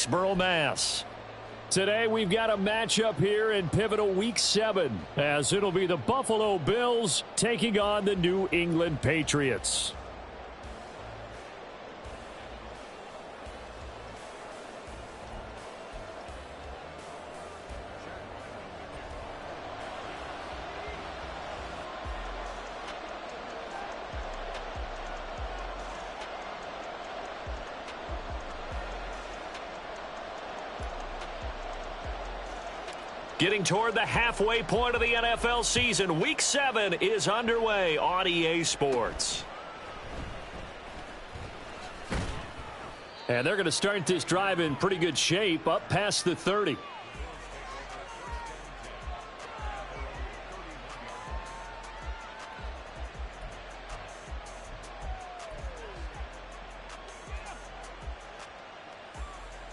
Foxborough, Mass. Today we've got a matchup here in pivotal Week 7, as it'll be the Buffalo Bills taking on the New England Patriots. Getting toward the halfway point of the NFL season, Week 7 is underway on EA Sports. And they're going to start this drive in pretty good shape, up past the 30.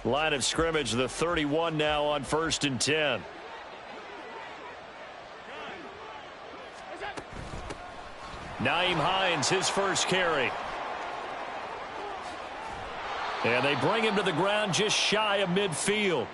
Line of scrimmage, the 31 now on 1st and 10. Nyheim Hines, his first carry. And they bring him to the ground just shy of midfield.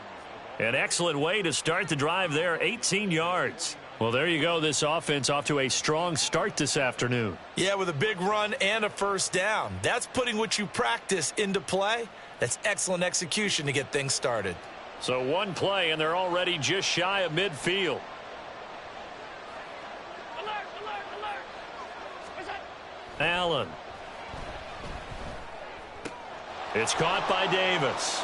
An excellent way to start the drive there, 18 yards. Well, there you go. This offense off to a strong start this afternoon. Yeah, with a big run and a first down. That's putting what you practice into play. That's excellent execution to get things started. So one play, and they're already just shy of midfield. Allen. It's caught by Davis.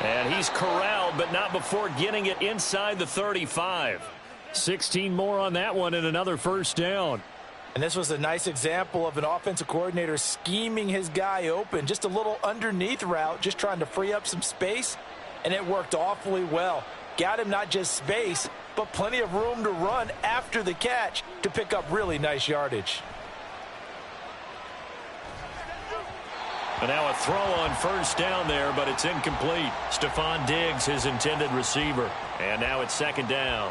And he's corralled, but not before getting it inside the 35. 16 more on that one and another first down. And this was a nice example of an offensive coordinator scheming his guy open. Just a little underneath route, just trying to free up some space. And it worked awfully well. Got him not just space, but plenty of room to run after the catch to pick up really nice yardage. And now a throw on first down there, but it's incomplete. Stephon Diggs, his intended receiver. And now it's second down.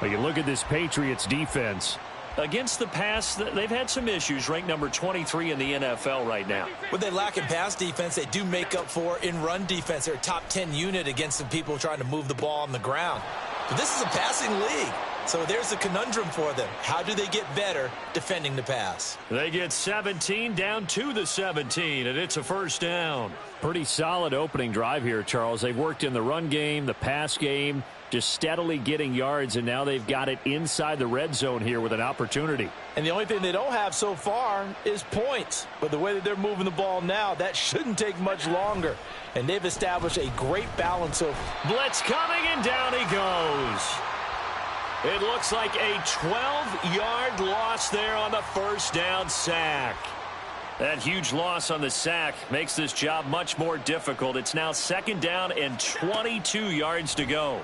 Well, you look at this Patriots defense. Against the pass, they've had some issues, ranked number 23 in the NFL right now. What they lack in pass defense, they do make up for in run defense. They're a top 10 unit against some people trying to move the ball on the ground. But this is a passing league. So there's a conundrum for them. How do they get better defending the pass? They get 17 down to the 17, and it's a first down. Pretty solid opening drive here, Charles. They've worked in the run game, the pass game, just steadily getting yards, and now they've got it inside the red zone here with an opportunity. And the only thing they don't have so far is points. But the way that they're moving the ball now, that shouldn't take much longer. And they've established a great balance of blitz coming, and down he goes. It looks like a 12-yard loss there on the first down sack. That huge loss on the sack makes this job much more difficult. It's now second down and 22 yards to go.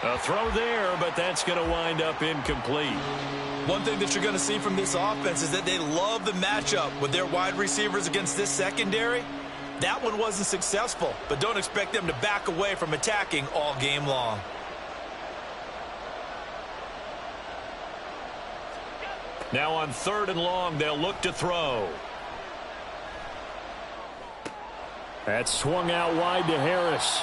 A throw there, but that's going to wind up incomplete. One thing that you're going to see from this offense is that they love the matchup with their wide receivers against this secondary. That one wasn't successful, but don't expect them to back away from attacking all game long. Now on 3rd and long, they'll look to throw. That's swung out wide to Harris.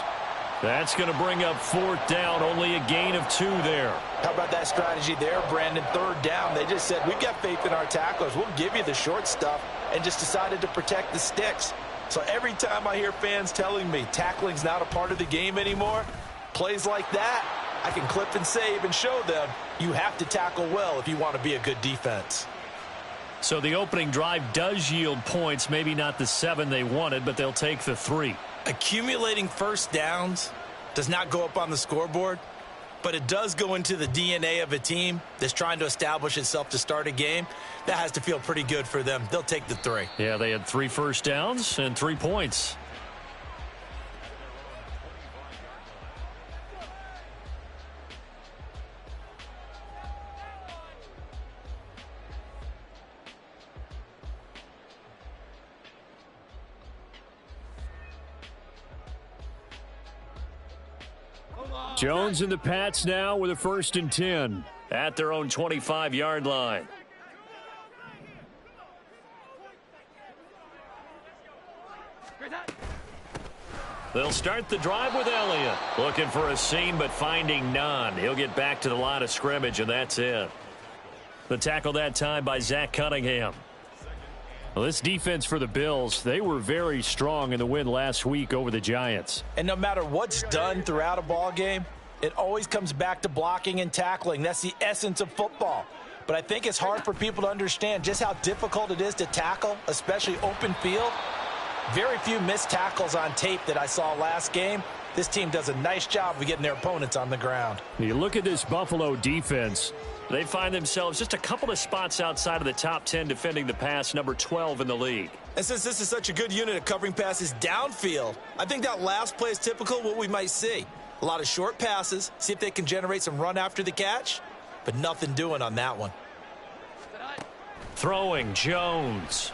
That's going to bring up 4th down, only a gain of 2 there. How about that strategy there, Brandon? 3rd down, they just said, we've got faith in our tacklers. We'll give you the short stuff, and just decided to protect the sticks. So every time I hear fans telling me tackling's not a part of the game anymore, plays like that, I can clip and save and show them you have to tackle well if you want to be a good defense. So the opening drive does yield points, maybe not the 7 they wanted, but they'll take the 3. Accumulating first downs does not go up on the scoreboard, but it does go into the DNA of a team that's trying to establish itself to start a game. That has to feel pretty good for them. They'll take the 3. Yeah, they had 3 first downs and 3 points. Jones and the Pats now with a 1st and 10 at their own 25-yard line. They'll start the drive with Elliott. Looking for a seam, but finding none. He'll get back to the line of scrimmage, and that's it. The tackle that time by Zach Cunningham. Well, this defense for the Bills, they were very strong in the win last week over the Giants. And no matter what's done throughout a ball game, it always comes back to blocking and tackling. That's the essence of football. But I think it's hard for people to understand just how difficult it is to tackle, especially open field. Very few missed tackles on tape that I saw last game. This team does a nice job of getting their opponents on the ground. You look at this Buffalo defense. They find themselves just a couple of spots outside of the top 10 defending the pass, number 12 in the league. And since this is such a good unit of covering passes downfield, I think that last play is typical of what we might see. A lot of short passes, see if they can generate some run after the catch, but nothing doing on that one. Throwing, Jones.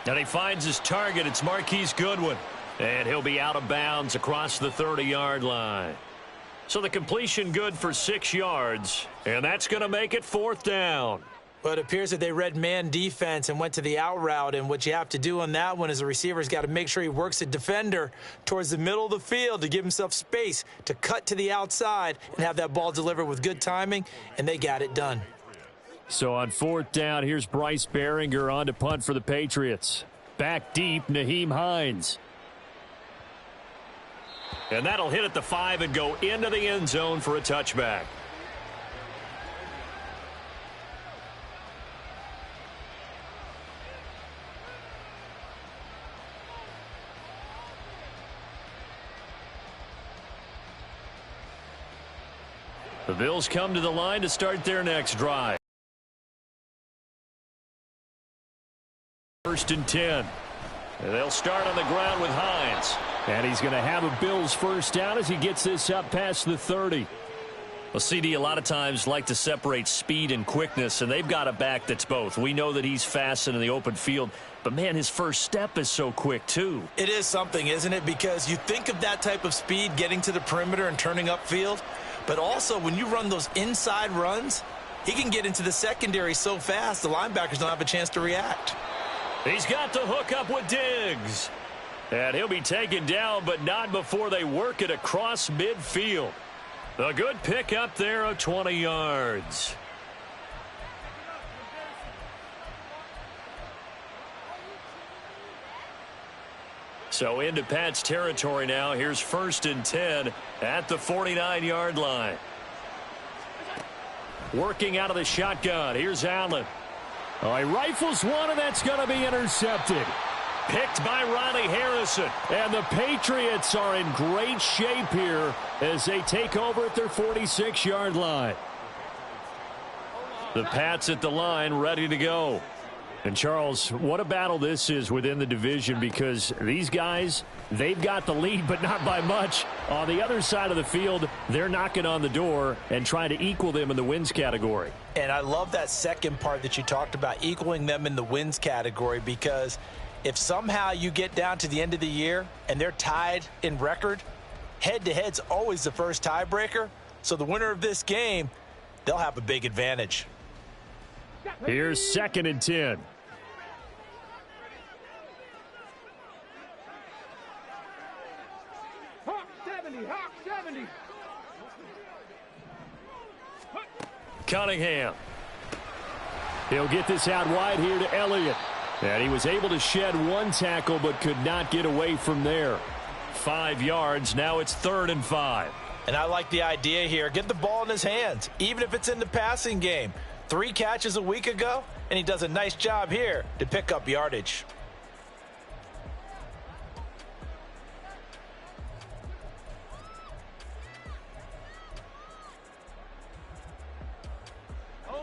And he finds his target. It's Marquise Goodwin. And he'll be out of bounds across the 30-yard line. So the completion good for 6 yards. And that's going to make it 4th down. Well, it appears that they read man defense and went to the out route. And what you have to do on that one is the receiver's got to make sure he works the defender towards the middle of the field to give himself space to cut to the outside and have that ball delivered with good timing. And they got it done. So on 4th down, here's Bryce Baringer on to punt for the Patriots. Back deep, Nyheim Hines. And that'll hit at the 5 and go into the end zone for a touchback. The Bills come to the line to start their next drive. 1st and 10. And they'll start on the ground with Hines. And he's going to have a Bills first down as he gets this up past the 30. Well, CD a lot of times like to separate speed and quickness, and they've got a back that's both. We know that he's fast in the open field, but, man, his first step is so quick, too. It is something, isn't it? Because you think of that type of speed getting to the perimeter and turning upfield, but also when you run those inside runs, he can get into the secondary so fast the linebackers don't have a chance to react. He's got the hook up with Diggs. And he'll be taken down, but not before they work it across midfield. A good pick up there of 20 yards. So into Pat's territory now. Here's 1st and 10 at the 49-yard line. Working out of the shotgun. Here's Allen. Oh, he rifles one, and that's going to be intercepted. Picked by Riley Harrison. And the Patriots are in great shape here as they take over at their 46-yard line. The Pats at the line ready to go. And, Charles, what a battle this is within the division because these guys, they've got the lead, but not by much. On the other side of the field, they're knocking on the door and trying to equal them in the wins category. And I love that second part that you talked about, equaling them in the wins category, because if somehow you get down to the end of the year and they're tied in record, head-to-head's always the first tiebreaker. So the winner of this game, they'll have a big advantage. Here's 2nd and 10. Hawk 70. Cunningham. He'll get this out wide here to Elliott. And he was able to shed one tackle but could not get away from there. 5 yards. Now it's 3rd and 5. And I like the idea here. Get the ball in his hands, even if it's in the passing game. 3 catches a week ago, and he does a nice job here to pick up yardage.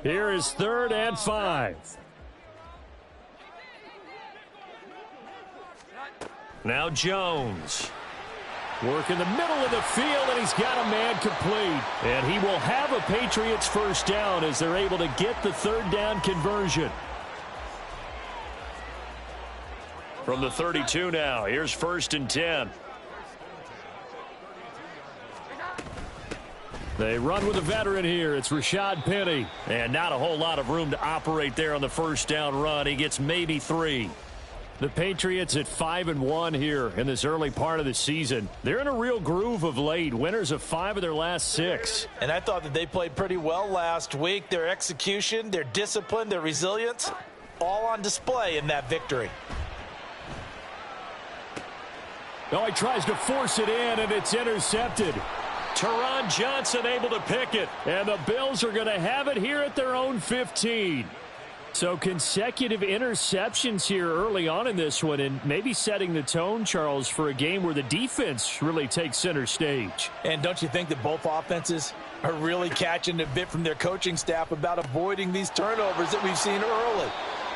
Here is 3rd and 5. Now Jones. Work in the middle of the field, and he's got a man complete. And he will have a Patriots first down as they're able to get the 3rd down conversion. From the 32 now, here's 1st and 10. They run with a veteran here. It's Rashad Penny. And not a whole lot of room to operate there on the first down run. He gets maybe 3. The Patriots at 5-1 here in this early part of the season. They're in a real groove of late. Winners of 5 of their last 6. And I thought that they played pretty well last week. Their execution, their discipline, their resilience, all on display in that victory. Oh, he tries to force it in, and it's intercepted. Teron Johnson able to pick it. And the Bills are going to have it here at their own 15. So consecutive interceptions here early on in this one, and maybe setting the tone, Charles, for a game where the defense really takes center stage. And don't you think that both offenses are really catching a bit from their coaching staff about avoiding these turnovers that we've seen early?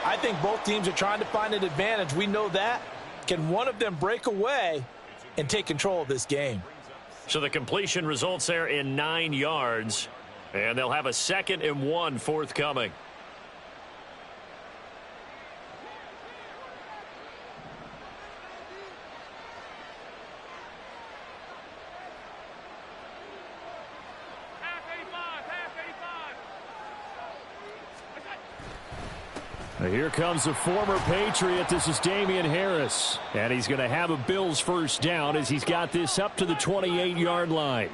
I think both teams are trying to find an advantage. We know that. Can one of them break away and take control of this game? So the completion results there in 9 yards, and they'll have a 2nd and 1 forthcoming. Here comes the former Patriot. This is Damian Harris. And he's going to have a Bills first down as he's got this up to the 28-yard line.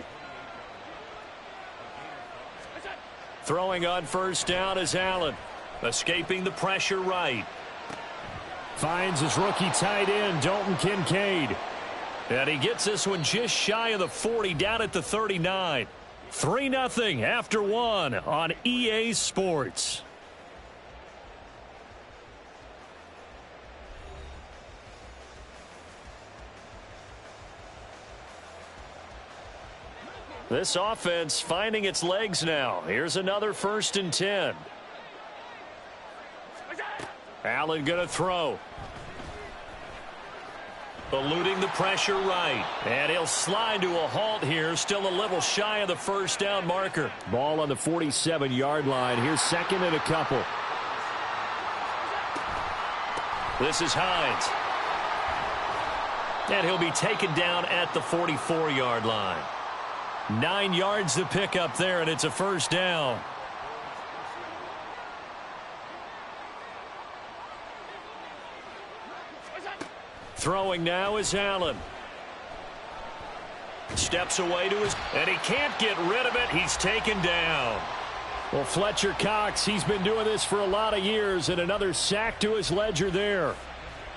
Throwing on first down is Allen. Escaping the pressure right. Finds his rookie tight end, Dalton Kincaid. And he gets this one just shy of the 40, down at the 39. 3-0 after 1 on EA Sports. This offense finding its legs now. Here's another 1st and 10. Allen going to throw. Eluding the pressure right. And he'll slide to a halt here. Still a little shy of the first down marker. Ball on the 47-yard line. Here's 2nd and a couple. This is Hines. And he'll be taken down at the 44-yard line. 9 yards to pick up there, and it's a first down. Throwing now is Allen. Steps away to his, and he can't get rid of it. He's taken down. Well, Fletcher Cox, he's been doing this for a lot of years, and another sack to his ledger there.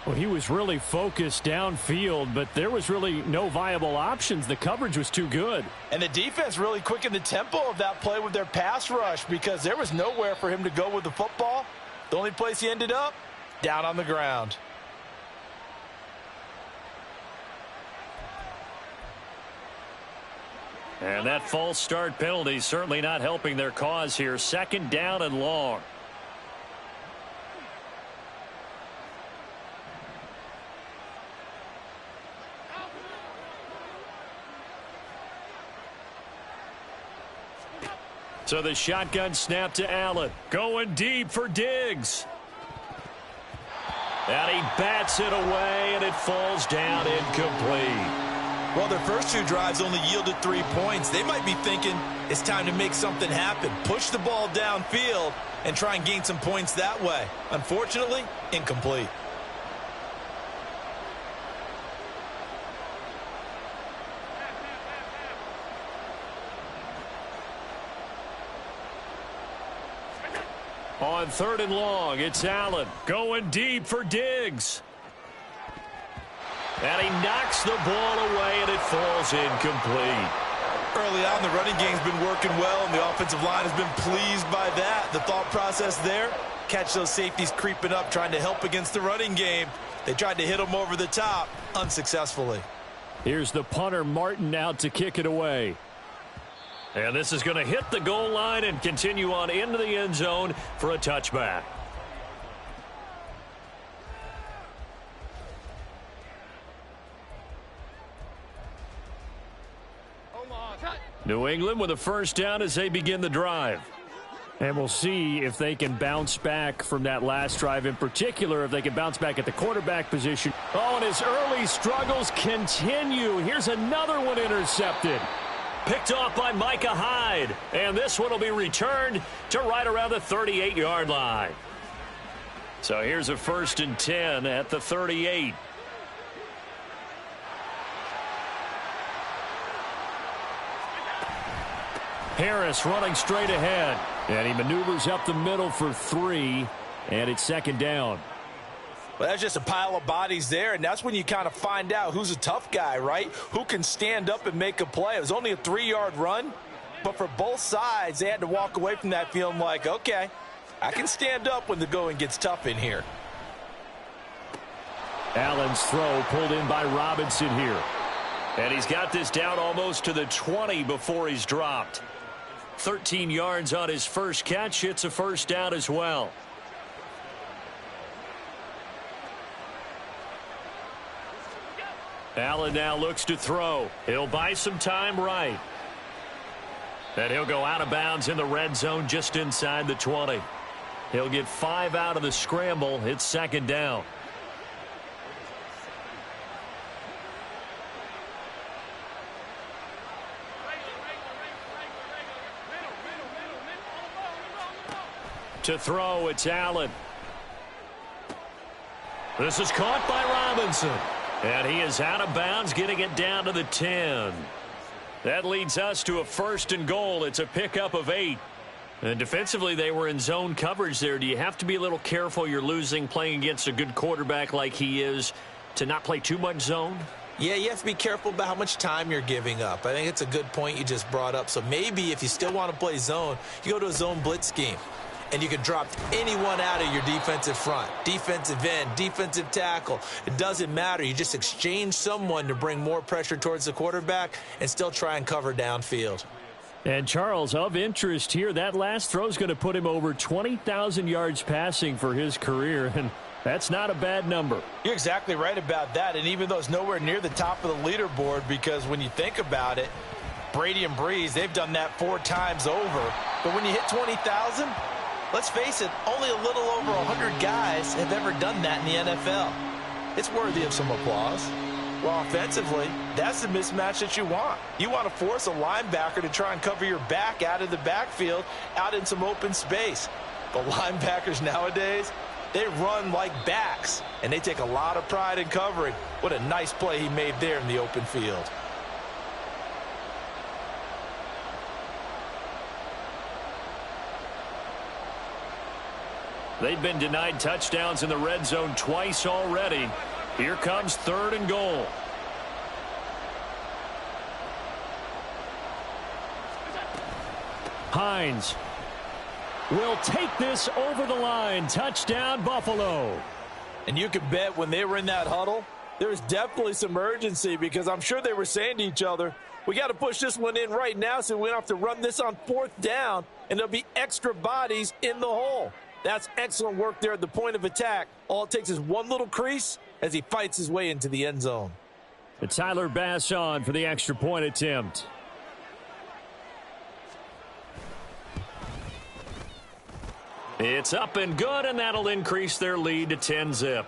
Well, he was really focused downfield, but there was really no viable options. The coverage was too good. And the defense really quickened the tempo of that play with their pass rush because there was nowhere for him to go with the football. The only place he ended up, down on the ground. And that false start penalty certainly not helping their cause here. 2nd down and long. So the shotgun snap to Allen. Going deep for Diggs. And he bats it away, and it falls down incomplete. Well, their first 2 drives only yielded 3 points. They might be thinking it's time to make something happen. Push the ball downfield and try and gain some points that way. Unfortunately, incomplete. On 3rd and long, it's Allen going deep for Diggs. And he knocks the ball away, and it falls incomplete. Early on, the running game's been working well, and the offensive line has been pleased by that. The thought process there, catch those safeties creeping up, trying to help against the running game. They tried to hit them over the top, unsuccessfully. Here's the punter, Martin, out to kick it away. And this is going to hit the goal line and continue on into the end zone for a touchback. New England with a first down as they begin the drive. And we'll see if they can bounce back from that last drive, in particular, if they can bounce back at the quarterback position. Oh, and his early struggles continue. Here's another one intercepted. Picked off by Micah Hyde. And this one will be returned to right around the 38-yard line. So here's a 1st and 10 at the 38. Harris running straight ahead. And he maneuvers up the middle for 3. And it's 2nd down. Well, that's just a pile of bodies there, and that's when you kind of find out who's a tough guy, right? Who can stand up and make a play. It was only a 3-yard run, but for both sides, they had to walk away from that feeling like, okay, I can stand up when the going gets tough in here. Allen's throw pulled in by Robinson here. And he's got this down almost to the 20 before he's dropped. 13 yards on his first catch. It's a 1st down as well. Allen now looks to throw. He'll buy some time right. And he'll go out of bounds in the red zone just inside the 20. He'll get 5 out of the scramble. It's 2nd down. To throw, it's Allen. This is caught by Robinson. And he is out of bounds, getting it down to the 10. That leads us to a 1st and goal. It's a pickup of 8. And defensively, they were in zone coverage there. Do you have to be a little careful you're losing playing against a good quarterback like he is to not play too much zone? Yeah, you have to be careful about how much time you're giving up. I think it's a good point you just brought up. So maybe if you still want to play zone, you go to a zone blitz scheme. And you can drop anyone out of your defensive front. Defensive end, defensive tackle. It doesn't matter. You just exchange someone to bring more pressure towards the quarterback and still try and cover downfield. And Charles, of interest here, that last throw is going to put him over 20,000 yards passing for his career. And that's not a bad number. You're exactly right about that. And even though it's nowhere near the top of the leaderboard, because when you think about it, Brady and Breeze, they've done that 4 times over. But when you hit 20,000, let's face it, only a little over 100 guys have ever done that in the NFL. It's worthy of some applause. Well, offensively, that's the mismatch that you want. You want to force a linebacker to try and cover your back out of the backfield, out in some open space. But linebackers nowadays, they run like backs, and they take a lot of pride in covering. What a nice play he made there in the open field. They've been denied touchdowns in the red zone twice already. Here comes 3rd and goal. Hines will take this over the line. Touchdown, Buffalo. And you can bet when they were in that huddle, there was definitely some urgency because I'm sure they were saying to each other, we got to push this one in right now so we don't have to run this on 4th down, and there'll be extra bodies in the hole. That's excellent work there at the point of attack. All it takes is one little crease as he fights his way into the end zone. It's Tyler Bass on for the extra point attempt. It's up and good, and that'll increase their lead to 10-zip.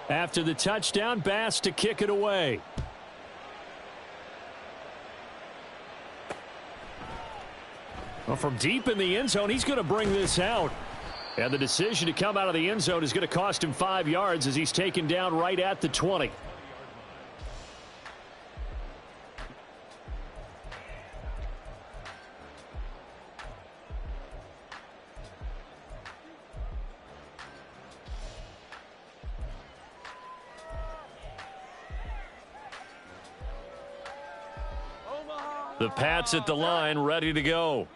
After the touchdown, Bass to kick it away. Well, from deep in the end zone, he's going to bring this out. And the decision to come out of the end zone is going to cost him 5 yards as he's taken down right at the 20. The Pats at the line, ready to go.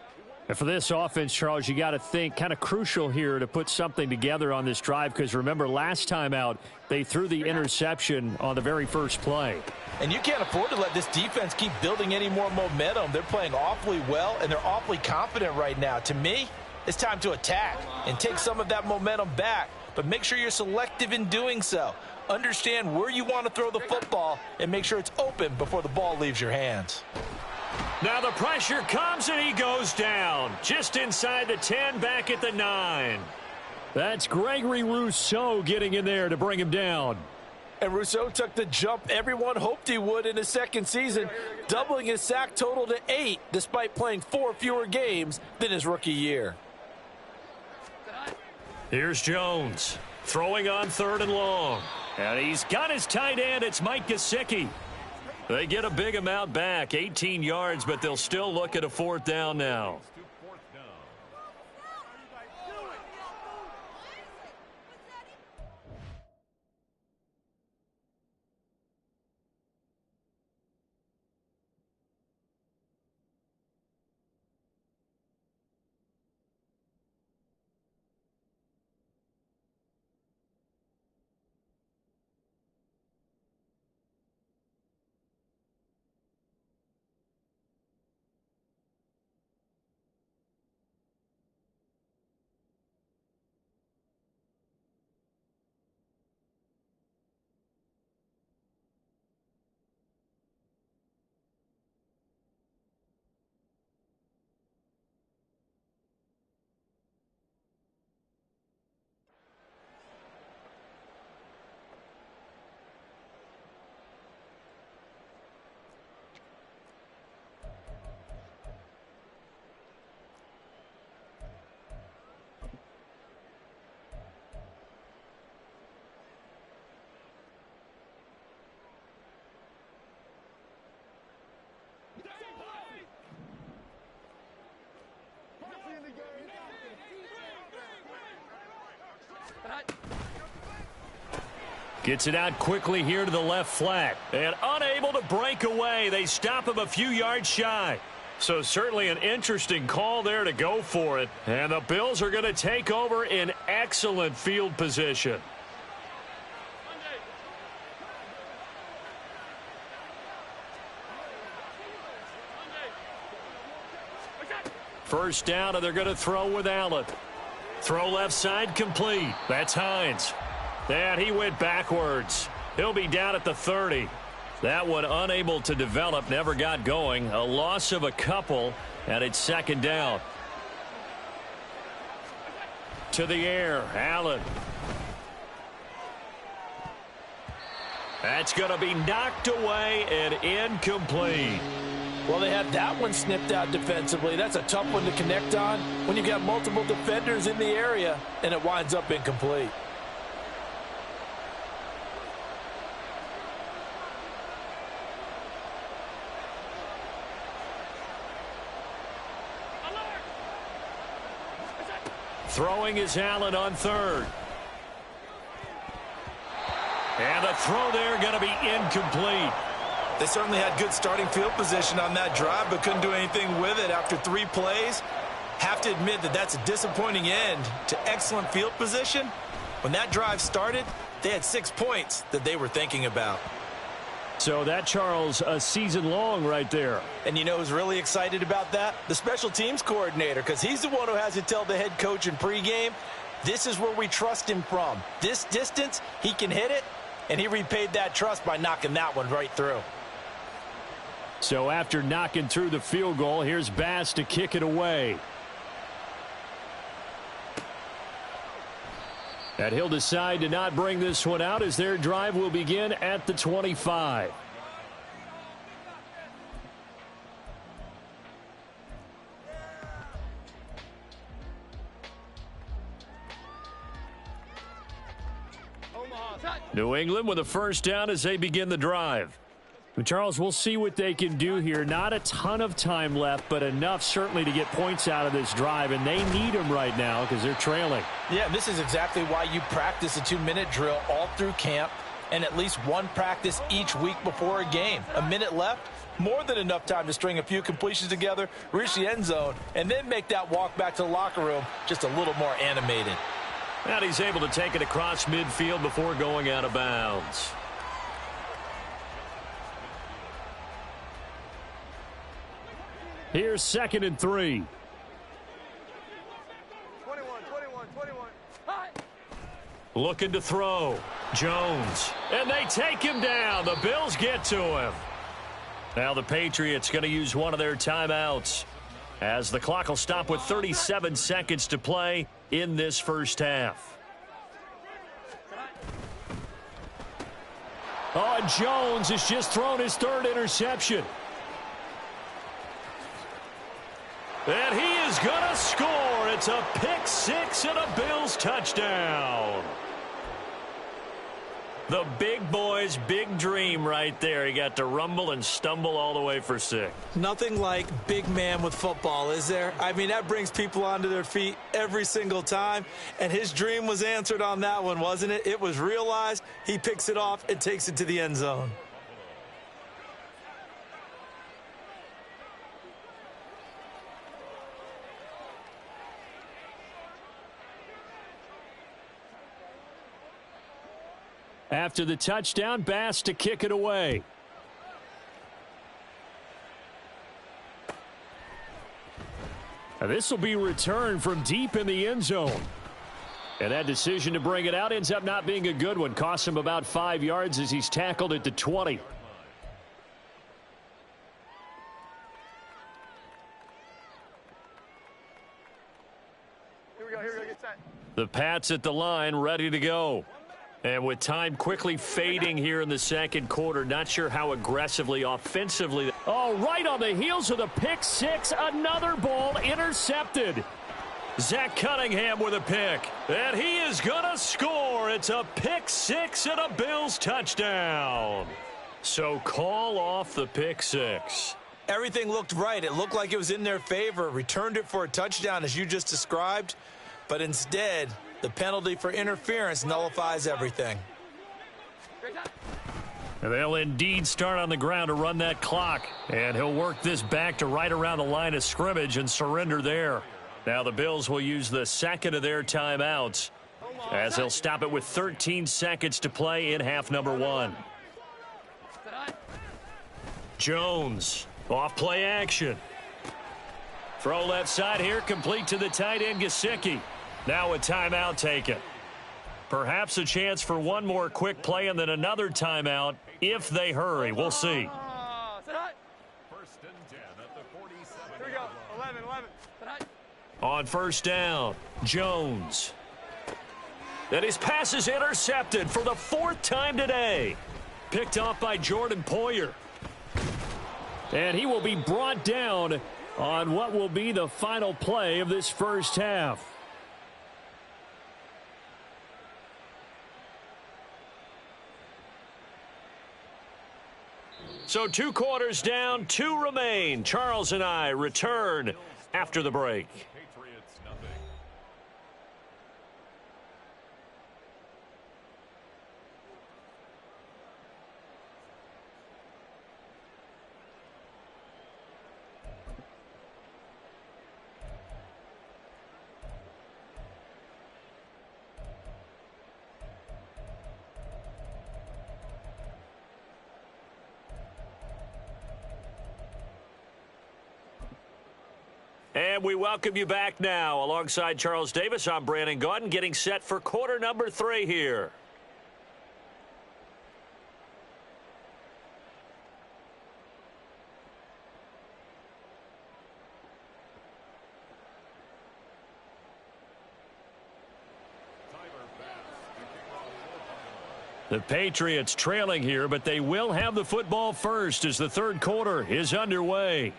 And for this offense, Charles, you got to think kind of crucial here to put something together on this drive because remember last time out they threw the interception on the very first play. And you can't afford to let this defense keep building any more momentum. They're playing awfully well and they're awfully confident right now. To me, it's time to attack and take some of that momentum back. But make sure you're selective in doing so. Understand where you want to throw the football and make sure it's open before the ball leaves your hands. Now the pressure comes and he goes down. Just inside the 10, back at the 9. That's Gregory Rousseau getting in there to bring him down. And Rousseau took the jump everyone hoped he would in his second season, doubling his sack total to 8 despite playing 4 fewer games than his rookie year. Here's Jones throwing on 3rd and long. And he's got his tight end. It's Mike Gesicki. They get a big amount back, 18 yards, but they'll still look at a 4th down now. Gets it out quickly here to the left flat. And unable to break away. They stop him a few yards shy. So certainly an interesting call there to go for it. And the Bills are going to take over in excellent field position. First down, and they're going to throw with Allen. Throw left side complete. That's Hines. And he went backwards. He'll be down at the 30. That one unable to develop, never got going. A loss of a couple, and it's 2nd down. To the air, Allen. That's going to be knocked away and incomplete. Well, they had that one snipped out defensively. That's a tough one to connect on when you've got multiple defenders in the area, and it winds up incomplete. Throwing is Allen on 3rd. And the throw there going to be incomplete. They certainly had good starting field position on that drive, but couldn't do anything with it after 3 plays. Have to admit that that's a disappointing end to excellent field position. When that drive started, they had 6 points that they were thinking about. So that, Charles, a season long right there. And you know who's really excited about that? The special teams coordinator, because he's the one who has to tell the head coach in pregame, this is where we trust him from. This distance, he can hit it, and he repaid that trust by knocking that one right through. So after knocking through the field goal, here's Bass to kick it away. And he'll decide to not bring this one out as their drive will begin at the 25. New England with a first down as they begin the drive. Charles, we'll see what they can do here. Not a ton of time left, but enough certainly to get points out of this drive, and they need them right now because they're trailing. Yeah, this is exactly why you practice a 2-minute drill all through camp and at least one practice each week before a game. A minute left, more than enough time to string a few completions together, reach the end zone, and then make that walk back to the locker room just a little more animated. And he's able to take it across midfield before going out of bounds. Here's 2nd and 3. 21. Looking to throw. Jones. And they take him down. The Bills get to him. Now the Patriots going to use one of their timeouts as the clock will stop with 37 seconds to play. in this first half. Oh, and Jones has just thrown his third interception. And he is going to score. It's a pick six and a Bills touchdown. The big boy's big dream right there. He got to rumble and stumble all the way for 6. Nothing like big man with football, is there? I mean, that brings people onto their feet every single time. And his dream was answered on that one, wasn't it? It was realized. He picks it off and takes it to the end zone. After the touchdown, Bass to kick it away. Now this will be returned from deep in the end zone. And that decision to bring it out ends up not being a good one. Costs him about 5 yards as he's tackled at the 20. Here we go, get set. The Pats at the line, ready to go. And with time quickly fading here in the second quarter, not sure how aggressively, offensively. Oh, right on the heels of the pick six, another ball intercepted. Zach Cunningham with a pick, and he is going to score. It's a pick six and a Bills touchdown. So call off the pick six. Everything looked right. It looked like it was in their favor. Returned it for a touchdown, as you just described. But instead, the penalty for interference nullifies everything. And they'll indeed start on the ground to run that clock. And he'll work this back to right around the line of scrimmage and surrender there. Now the Bills will use the second of their timeouts as they'll stop it with 13 seconds to play in half number 1. Jones, off play action. Throw left side here, complete to the tight end, Gesicki. Now a timeout taken. Perhaps a chance for one more quick play and then another timeout if they hurry. We'll see. First and 10 at the 47. Here we go. 11. On first down, Jones. And his pass is intercepted for the 4th time today. Picked off by Jordan Poyer. And he will be brought down on what will be the final play of this first half. So 2 quarters down, 2 remain. Charles and I return after the break. Patriots nothing. And we welcome you back now. Alongside Charles Davis, I'm Brandon Gaudin, getting set for quarter number 3 here. The Patriots trailing here, but they will have the football first as the third quarter is underway.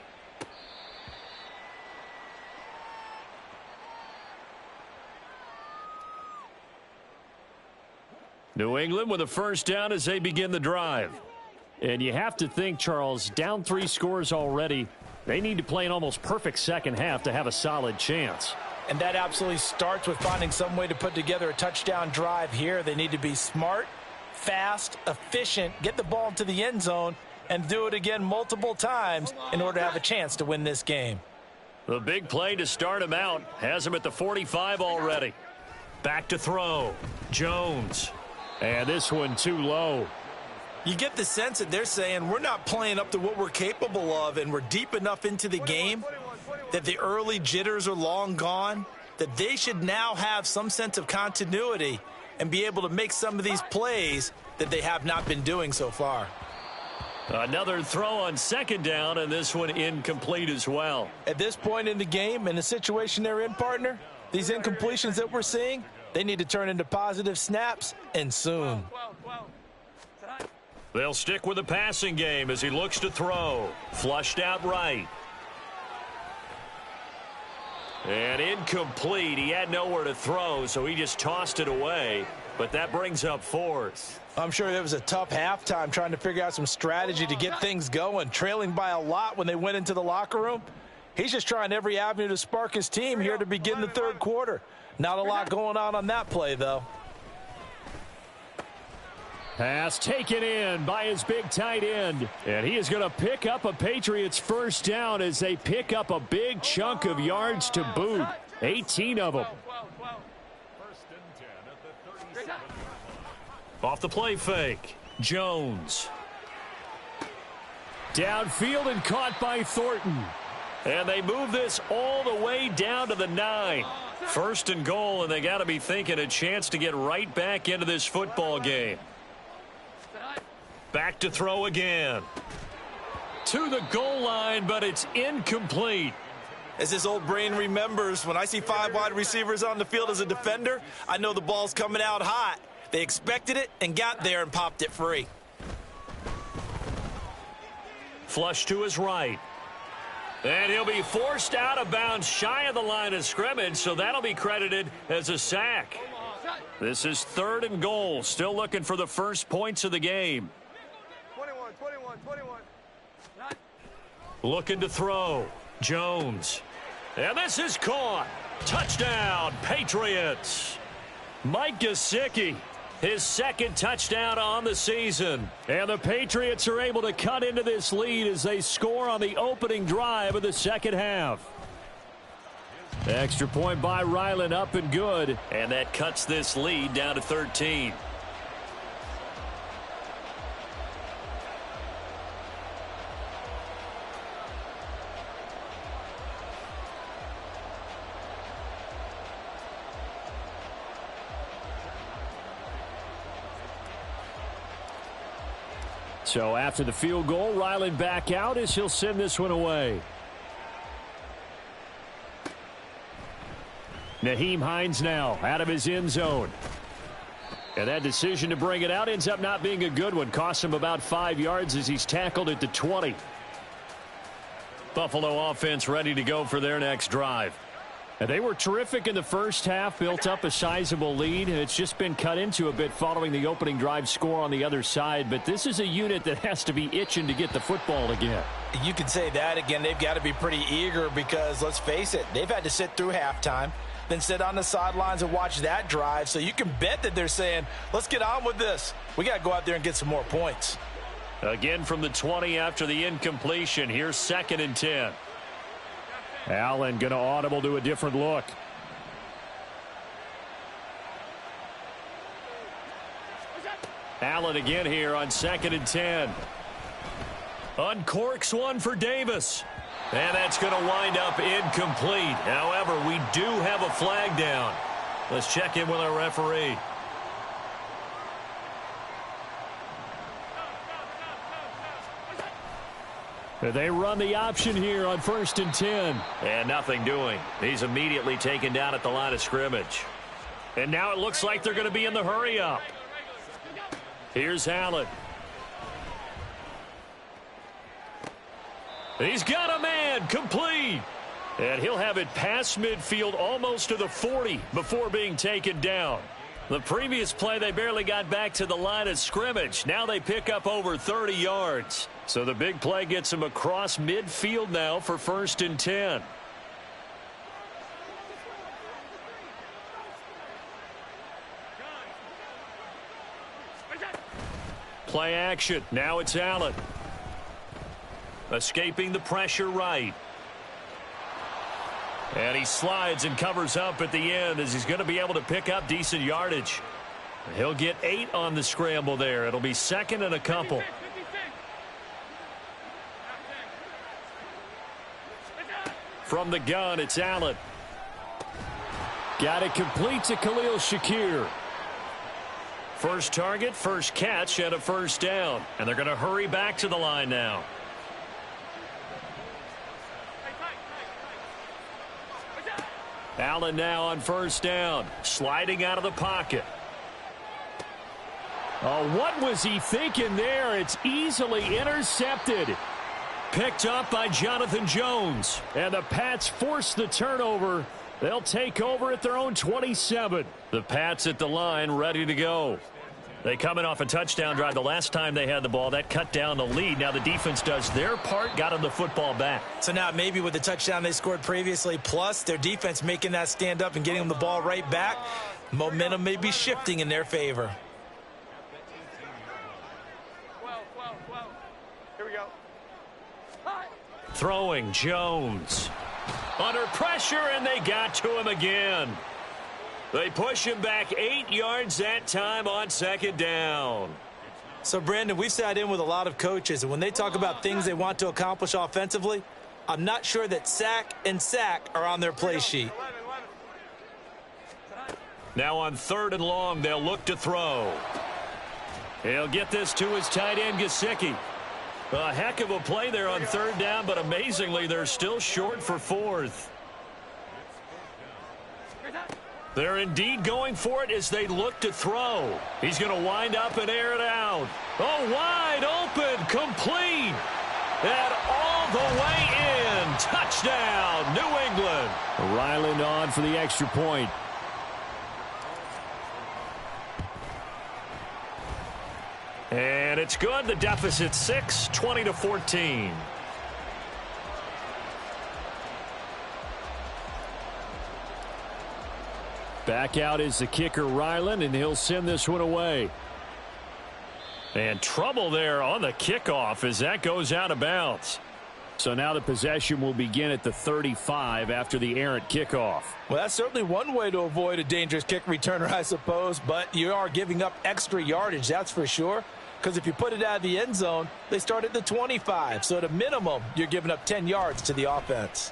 New England with a first down as they begin the drive. And you have to think, Charles, down 3 scores already. They need to play an almost perfect second half to have a solid chance. And that absolutely starts with finding some way to put together a touchdown drive here. They need to be smart, fast, efficient, get the ball into the end zone, and do it again multiple times in order to have a chance to win this game. The big play to start him out has him at the 45 already. Back to throw. Jones. And this one too low. You get the sense that they're saying we're not playing up to what we're capable of, and we're deep enough into the game that the early jitters are long gone, that they should now have some sense of continuity and be able to make some of these plays that they have not been doing so far. Another throw on second down, and this one incomplete as well. At this point in the game, in the situation they're in, partner, These incompletions that we're seeing, they need to turn into positive snaps, and soon. They'll stick with the passing game as he looks to throw. Flushed out right. And incomplete. He had nowhere to throw, so he just tossed it away. But that brings up fourth. I'm sure it was a tough halftime trying to figure out some strategy to get things going. Trailing by a lot when they went into the locker room. He's just trying every avenue to spark his team here to begin the third quarter. Not a lot going on that play, though. Pass taken in by his big tight end. And he is going to pick up a Patriots first down as they pick up a big chunk of yards to boot. 18 of them. Off the play fake. Jones. Downfield and caught by Thornton. And they move this all the way down to the 9. First and goal, and they got to be thinking a chance to get right back into this football game. Back to throw again. To the goal line, but it's incomplete. As this old brain remembers, when I see 5 wide receivers on the field as a defender, I know the ball's coming out hot. They expected it and got there and popped it free. Flush to his right. And he'll be forced out of bounds shy of the line of scrimmage, so that'll be credited as a sack. This is third and goal, still looking for the first points of the game. 21. Looking to throw. Jones. And this is caught. Touchdown, Patriots. Mike Gesicki, his second touchdown on the season. And the Patriots are able to cut into this lead as they score on the opening drive of the second half. Extra point by Ryland, up and good. And that cuts this lead down to 13. So after the field goal, Ryland back out as he'll send this one away. Nyheim Hines now out of his end zone. And that decision to bring it out ends up not being a good one. Costs him about 5 yards as he's tackled at the 20. Buffalo offense ready to go for their next drive. And they were terrific in the first half, built up a sizable lead. It's just been cut into a bit following the opening drive score on the other side. But this is a unit that has to be itching to get the football again. You can say that again. They've got to be pretty eager because, let's face it, they've had to sit through halftime, then sit on the sidelines and watch that drive. So you can bet that they're saying, let's get on with this. We got to go out there and get some more points. Again from the 20 after the incompletion. Here's 2nd and 10. Allen going to audible to a different look. Allen again here on 2nd and 10. Uncorks one for Davis. And that's going to wind up incomplete. However, we do have a flag down. Let's check in with our referee. They run the option here on 1st and 10. And nothing doing. He's immediately taken down at the line of scrimmage. And now it looks like they're going to be in the hurry up. Here's Allen. He's got a man, complete. And he'll have it past midfield almost to the 40 before being taken down. The previous play, they barely got back to the line of scrimmage. Now they pick up over 30 yards. So the big play gets them across midfield now for 1st and 10. Play action. Now it's Allen. Escaping the pressure right. And he slides and covers up at the end as he's going to be able to pick up decent yardage. He'll get 8 on the scramble there. It'll be 2nd and a couple. From the gun, it's Allen. Got it complete to Khalil Shakir. First target, first catch, and a first down. And they're going to hurry back to the line now. Allen now on first down, sliding out of the pocket. Oh, what was he thinking there? It's easily intercepted. Picked up by Jonathan Jones. And the Pats force the turnover. They'll take over at their own 27. The Pats at the line, ready to go. They coming off a touchdown drive the last time they had the ball. That cut down the lead. Now the defense does their part, got them the football back. So now maybe with the touchdown they scored previously, plus their defense making that stand up and getting them the ball right back, momentum may be shifting in their favor. Here we go. Throwing Jones. Under pressure, and they got to him again. They push him back 8 yards that time on second down. So, Brandon, we've sat in with a lot of coaches, and when they talk about things they want to accomplish offensively, I'm not sure that sack and sack are on their play sheet. Now on 3rd and long, they'll look to throw. He'll get this to his tight end, Gesicki. A heck of a play there on 3rd down, but amazingly, they're still short for 4th. They're indeed going for it as they look to throw. He's going to wind up and air it out. Oh, wide open, complete. And all the way in. Touchdown, New England. Ryland on for the extra point. And it's good. The deficit 6, 20-14. Back out is the kicker, Ryland, and he'll send this one away. And trouble there on the kickoff as that goes out of bounds. So now the possession will begin at the 35 after the errant kickoff. Well, that's certainly one way to avoid a dangerous kick returner, I suppose, but you are giving up extra yardage, that's for sure. Because if you put it out of the end zone, they start at the 25. So at a minimum, you're giving up 10 yards to the offense.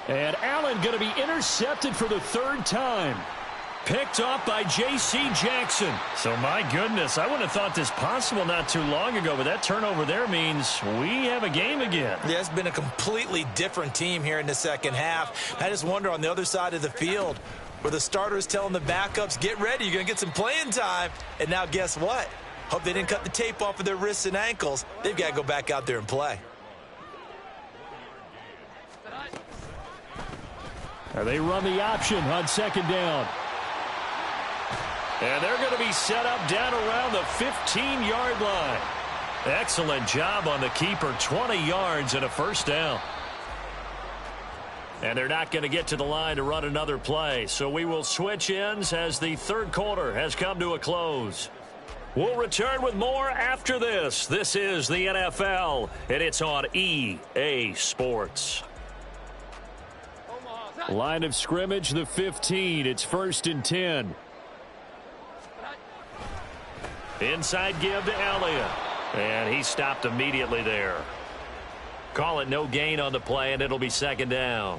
And Allen going to be intercepted for the 3rd time. Picked off by J.C. Jackson. So, my goodness, I wouldn't have thought this possible not too long ago, but that turnover there means we have a game again. Yeah, it's been a completely different team here in the second half. I just wonder on the other side of the field where the starters telling the backups, get ready, you're going to get some playing time. And now guess what? Hope they didn't cut the tape off of their wrists and ankles. They've got to go back out there and play. They run the option on 2nd down. And they're going to be set up down around the 15-yard line. Excellent job on the keeper. 20 yards and a 1st down. And they're not going to get to the line to run another play. So we will switch ends as the 3rd quarter has come to a close. We'll return with more after this. This is the NFL, and it's on EA Sports. Line of scrimmage, the 15. It's 1st and 10. Inside give to Elliott. And he stopped immediately there. Call it no gain on the play, and it'll be 2nd down.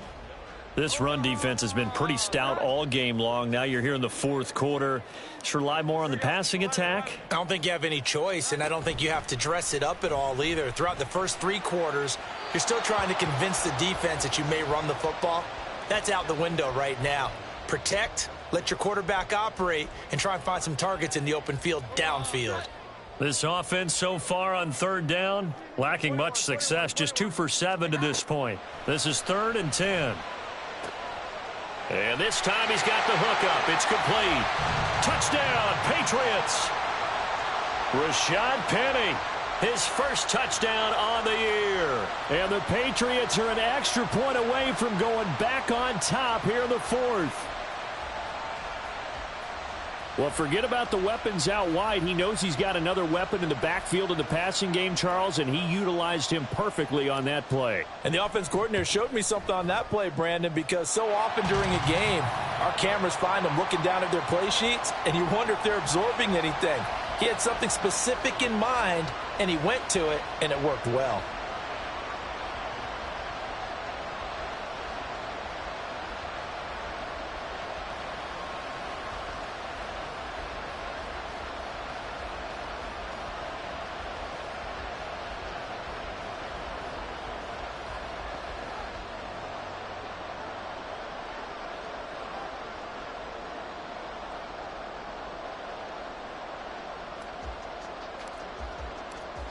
This run defense has been pretty stout all game long. Now you're here in the 4th quarter. Should rely more on the passing attack? I don't think you have any choice, and I don't think you have to dress it up at all either. Throughout the first 3 quarters, you're still trying to convince the defense that you may run the football. That's out the window right now. Protect, let your quarterback operate, and try and find some targets in the open field downfield. This offense so far on 3rd down, lacking much success, just 2 for 7 to this point. This is 3rd and 10. And this time he's got the hook up. It's complete. Touchdown, Patriots. Rashad Penny, his 1st touchdown on the year. And the Patriots are an extra point away from going back on top here in the 4th. Well, forget about the weapons out wide. He knows he's got another weapon in the backfield in the passing game, Charles, and he utilized him perfectly on that play. And the offense coordinator showed me something on that play, Brandon, because so often during a game, our cameras find them looking down at their play sheets, and you wonder if they're absorbing anything. He had something specific in mind, and he went to it, and it worked well.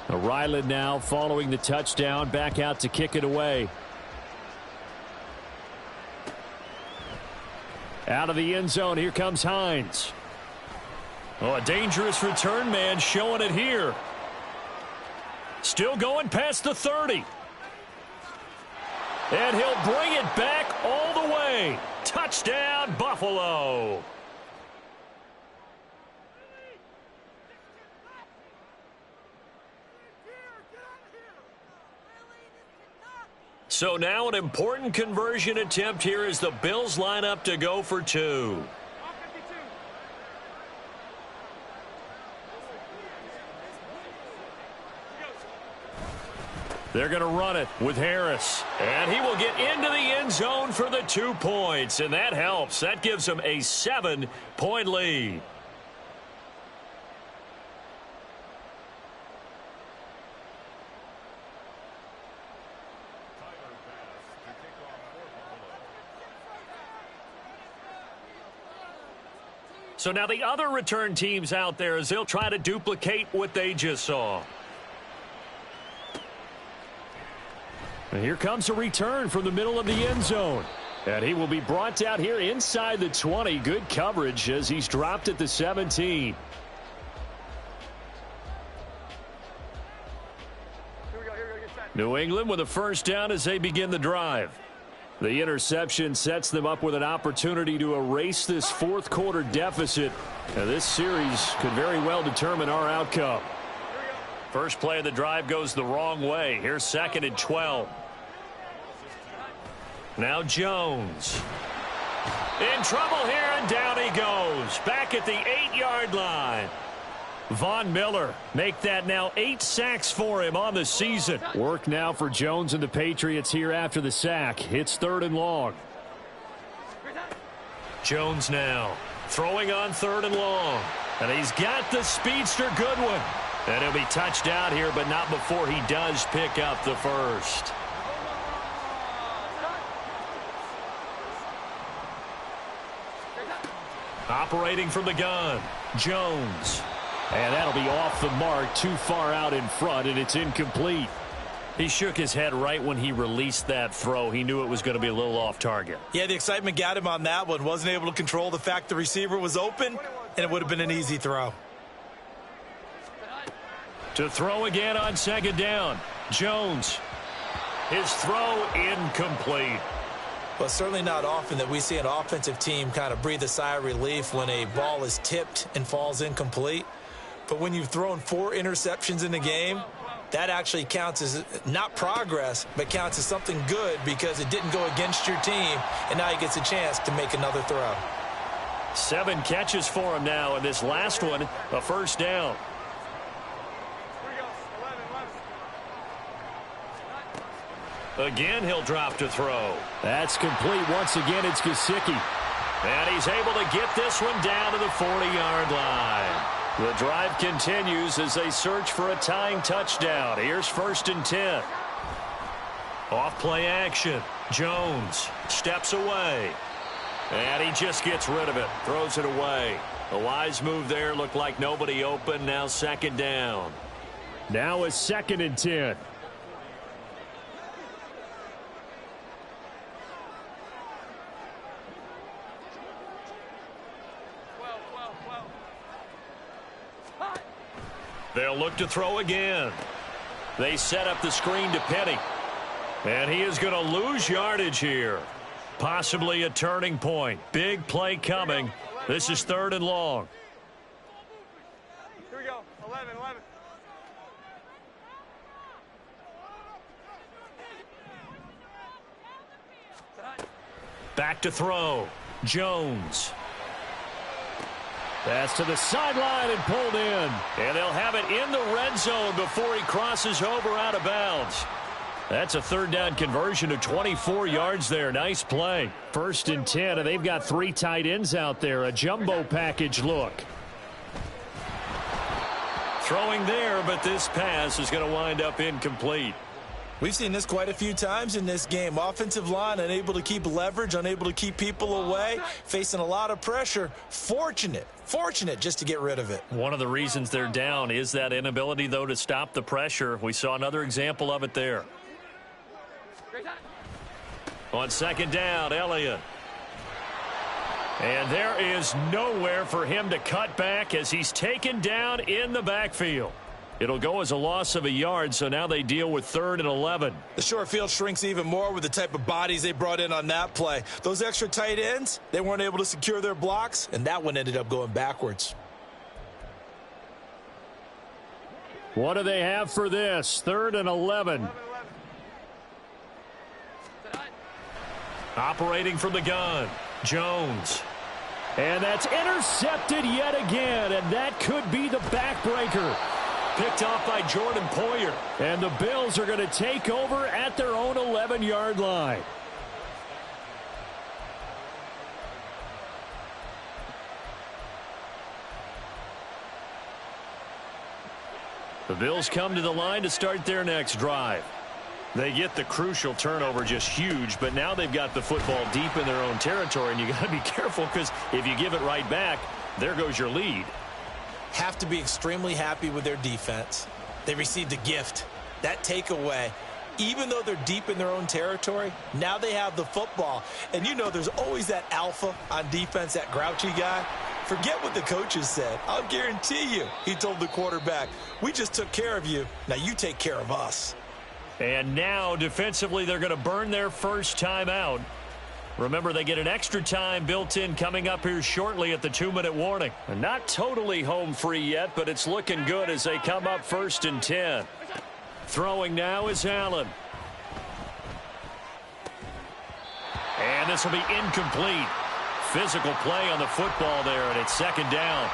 Ryland now following the touchdown, back out to kick it away. Out of the end zone, here comes Hines. Oh, a dangerous return man showing it here. Still going past the 30. And he'll bring it back all the way. Touchdown, Buffalo. So now an important conversion attempt here as the Bills line up to go for 2. They're going to run it with Harris. And he will get into the end zone for the 2 points. And that helps. That gives them a 7-point lead. So now the other return teams out there as they'll try to duplicate what they just saw. And here comes a return from the middle of the end zone. And he will be brought down here inside the 20. Good coverage as he's dropped at the 17. New England with a first down as they begin the drive. The interception sets them up with an opportunity to erase this fourth quarter deficit. And this series could very well determine our outcome. First play of the drive goes the wrong way. Here's 2nd and 12. Now Jones. In trouble here, and down he goes. Back at the 8-yard line. Von Miller make that now 8 sacks for him on the season. Work now for Jones and the Patriots here after the sack. It's 3rd and long. Jones now throwing on 3rd and long. And he's got the speedster Goodwin. And he'll be touched out here, but not before he does pick up the first. Operating from the gun, Jones. And that'll be off the mark, too far out in front, and it's incomplete. He shook his head right when he released that throw. He knew it was going to be a little off target. Yeah, the excitement got him on that one. Wasn't able to control the fact the receiver was open, and it would have been an easy throw. To throw again on 2nd down, Jones. His throw incomplete. Well, certainly not often that we see an offensive team kind of breathe a sigh of relief when a ball is tipped and falls incomplete. But when you've thrown 4 interceptions in the game, that actually counts as not progress, but counts as something good because it didn't go against your team, and now he gets a chance to make another throw. 7 catches for him now, and this last one, a first down. Again, he'll drop to throw. That's complete. Once again, it's Gesicki. And he's able to get this one down to the 40-yard line. The drive continues as they search for a tying touchdown. Here's 1st and 10. Off play action. Jones steps away. And he just gets rid of it. Throws it away. A wise move there. Looked like nobody open. Now 2nd down. Now a 2nd and 10. They'll look to throw again. They set up the screen to Penny. And he is going to lose yardage here. Possibly a turning point. Big play coming. This is 3rd and long. Here we go. 11. Back to throw. Jones. Pass to the sideline and pulled in. And they'll have it in the red zone before he crosses over out of bounds. That's a 3rd down conversion of 24 yards there. Nice play. 1st and 10, and they've got 3 tight ends out there. A jumbo package look. Throwing there, but this pass is going to wind up incomplete. We've seen this quite a few times in this game. Offensive line unable to keep leverage, unable to keep people away, facing a lot of pressure. Fortunate just to get rid of it. One of the reasons they're down is that inability, though, to stop the pressure. We saw another example of it there. On second down, Elliott. And there is nowhere for him to cut back as he's taken down in the backfield. It'll go as a loss of a yard, so now they deal with 3rd and 11. The short field shrinks even more with the type of bodies they brought in on that play. Those extra tight ends, they weren't able to secure their blocks, and that one ended up going backwards. What do they have for this? 3rd and 11. Operating from the gun, Jones. And that's intercepted yet again, and that could be the backbreaker. Picked off by Jordan Poyer. And the Bills are going to take over at their own 11-yard line. The Bills come to the line to start their next drive. They get the crucial turnover, just huge, but now they've got the football deep in their own territory, and you got to be careful because if you give it right back, there goes your lead. Have to be extremely happy with their defense. They received a gift. That takeaway, even though they're deep in their own territory, now they have the football. And you know there's always that alpha on defense, that grouchy guy. Forget what the coaches said. I'll guarantee you, he told the quarterback, we just took care of you. Now you take care of us. And now defensively they're going to burn their first time out. Remember, they get an extra time built in coming up here shortly at the 2-minute warning. And not totally home free yet, but it's looking good as they come up 1st and 10. Throwing now is Allen. And this will be incomplete. Physical play on the football there, and it's 2nd down.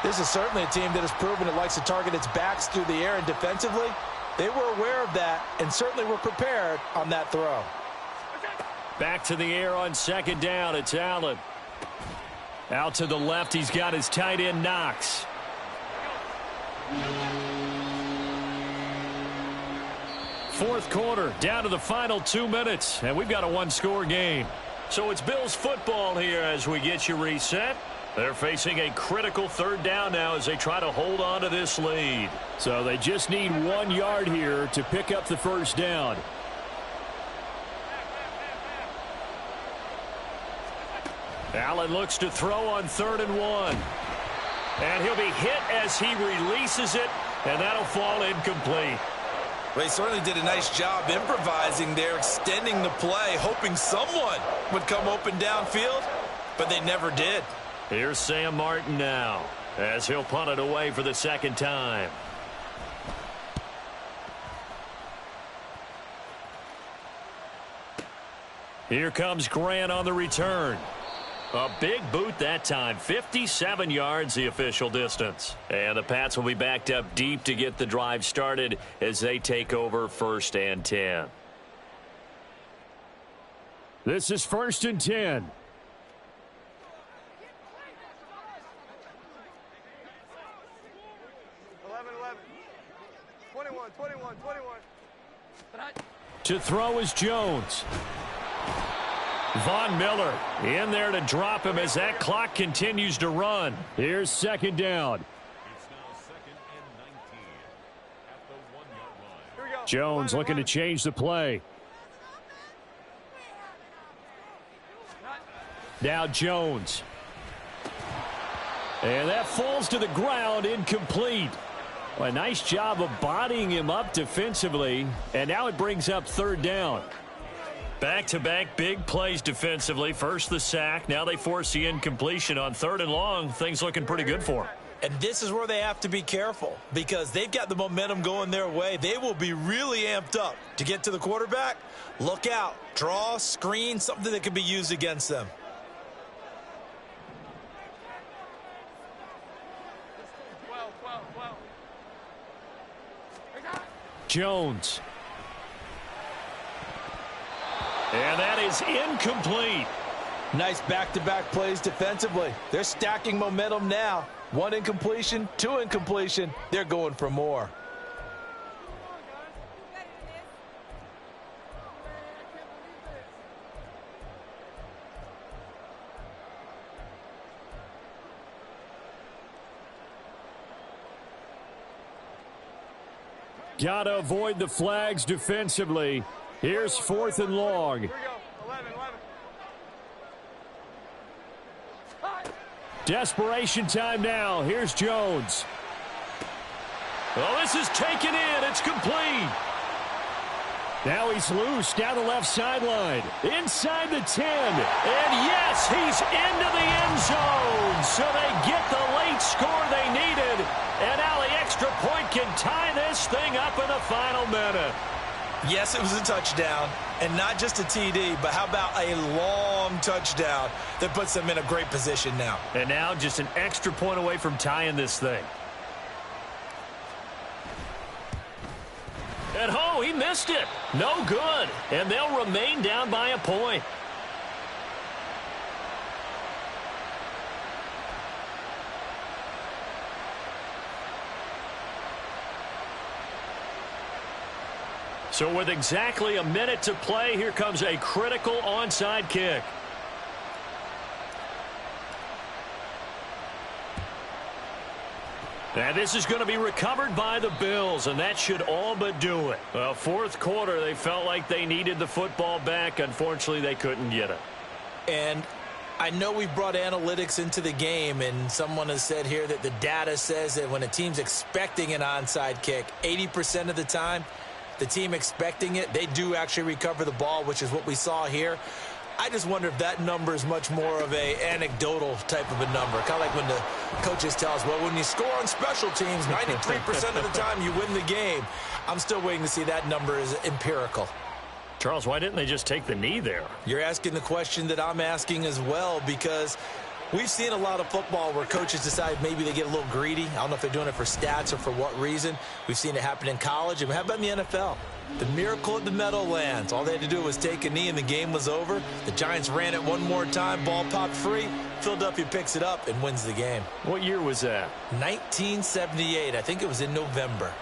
This is certainly a team that has proven it likes to target its backs through the air, and defensively, they were aware of that and certainly were prepared on that throw. Back to the air on 2nd down. It's Allen. Out to the left. He's got his tight end, Knox. Fourth quarter, down to the final 2 minutes, and we've got a 1-score game. So it's Bills football here as we get you reset. They're facing a critical 3rd down now as they try to hold on to this lead. So they just need 1 yard here to pick up the first down. Allen looks to throw on 3rd and 1. And he'll be hit as he releases it, and that'll fall incomplete. Well, he certainly did a nice job improvising there, extending the play, hoping someone would come open downfield, but they never did. Here's Sam Martin now as he'll punt it away for the 2nd time. Here comes Grant on the return. A big boot that time. 57 yards the official distance. And the Pats will be backed up deep to get the drive started as they take over 1st and 10. This is 1st and 10. 11, 11. 21, 21, 21. To throw is Jones. Von Miller in there to drop him as that clock continues to run. Here's 2nd down. It's now 2nd and 19 at the 1-yard line. Here we go. Jones looking to change the play. Now Jones. And that falls to the ground, incomplete. A nice job of bodying him up defensively. And now it brings up 3rd down. Back-to-back big plays defensively. First the sack. Now they force the incompletion on 3rd and long. Things looking pretty good for them. And this is where they have to be careful because they've got the momentum going their way. They will be really amped up to get to the quarterback. Look out. Draw, screen, something that can be used against them. Jones. And that is incomplete. Nice back-to-back plays defensively. They're stacking momentum now. 1 incompletion, 2 incompletion. They're going for more. Got to avoid the flags defensively. Here's 4th and long. Here we go. 11. Desperation time now. Here's Jones. Oh, this is taken in. It's complete. Now he's loose down the left sideline. Inside the 10. And yes, he's into the end zone. So they get the late score they needed. And now the extra point can tie this thing up in the final minute. Yes, it was a touchdown, and not just a TD, but how about a long touchdown that puts them in a great position now. And now just an extra point away from tying this thing. And oh, he missed it. No good. And they'll remain down by a point. So with exactly a minute to play, here comes a critical onside kick. And this is going to be recovered by the Bills, and that should all but do it. Well, 4th quarter, they felt like they needed the football back. Unfortunately, they couldn't get it. And I know we brought analytics into the game, and someone has said here that the data says that when a team's expecting an onside kick, 80% of the time, the team expecting it, they do actually recover the ball, which is what we saw here. I just wonder if that number is much more of a anecdotal type of a number. Kind of like when the coaches tell us, well, when you score on special teams, 93% of the time you win the game. I'm still waiting to see that number is empirical. Charles, why didn't they just take the knee there? You're asking the question that I'm asking as well, because we've seen a lot of football where coaches decide maybe they get a little greedy. I don't know if they're doing it for stats or for what reason. We've seen it happen in college. And how about in the NFL? The miracle at the Meadowlands. All they had to do was take a knee and the game was over. The Giants ran it one more time. Ball popped free. Philadelphia picks it up and wins the game. What year was that? 1978. I think it was in November.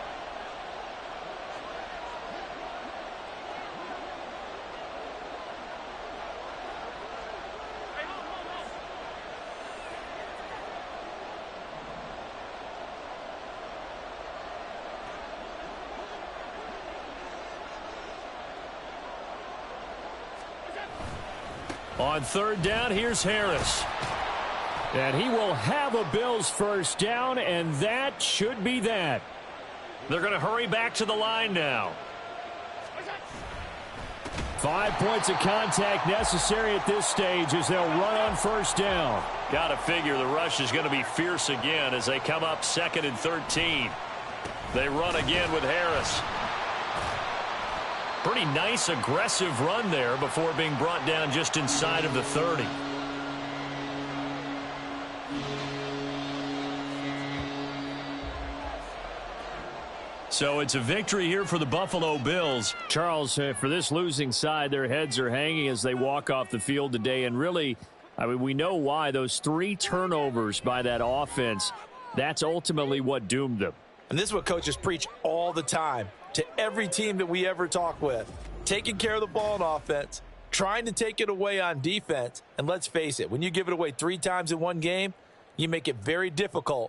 On 3rd down, here's Harris. And he will have a Bills first down, and that should be that. They're going to hurry back to the line now. 5 points of contact necessary at this stage as they'll run on 1st down. Got to figure the rush is going to be fierce again as they come up 2nd and 13. They run again with Harris. Pretty nice, aggressive run there before being brought down just inside of the 30. So it's a victory here for the Buffalo Bills. Charles, for this losing side, their heads are hanging as they walk off the field today. And really, I mean, we know why. Those 3 turnovers by that offense, that's ultimately what doomed them. And this is what coaches preach all the time to every team that we ever talk with. Taking care of the ball on offense, trying to take it away on defense. And let's face it, when you give it away 3 times in one game, you make it very difficult